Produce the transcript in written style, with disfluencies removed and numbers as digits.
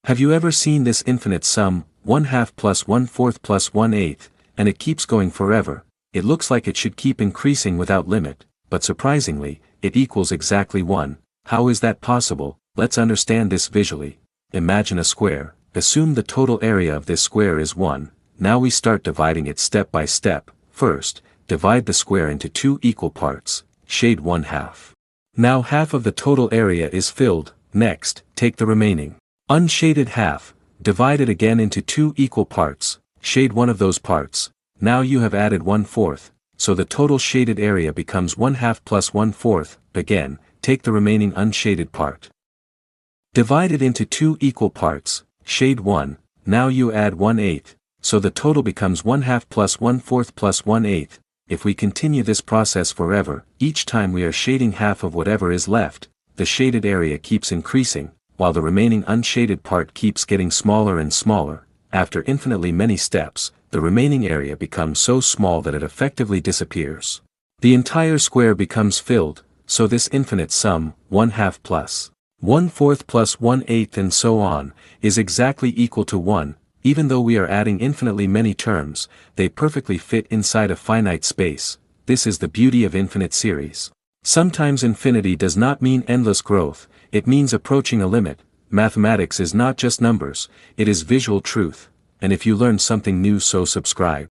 Have you ever seen this infinite sum, 1/2 plus 1/4 plus 1/8, and it keeps going forever? It looks like it should keep increasing without limit, but surprisingly, it equals exactly 1. How is that possible? Let's understand this visually. Imagine a square. Assume the total area of this square is 1. Now we start dividing it step by step. First, divide the square into 2 equal parts. Shade 1/2. Now half of the total area is filled. Next, take the remaining unshaded half, divide it again into 2 equal parts. Shade one of those parts. Now you have added 1/4, so the total shaded area becomes 1/2 plus 1/4. Again, take the remaining unshaded part. Divide it into 2 equal parts. Shade 1, now you add 1/8, so the total becomes 1/2 plus 1/4 plus 1/8. If we continue this process forever, each time we are shading half of whatever is left, the shaded area keeps increasing, while the remaining unshaded part keeps getting smaller and smaller. After infinitely many steps, the remaining area becomes so small that it effectively disappears. The entire square becomes filled, so this infinite sum, 1/2 plus 1/4 plus 1/8 and so on, is exactly equal to 1. Even though we are adding infinitely many terms, they perfectly fit inside a finite space. This is the beauty of infinite series. Sometimes infinity does not mean endless growth, it means approaching a limit. Mathematics is not just numbers, it is visual truth. And if you learned something new, so subscribe.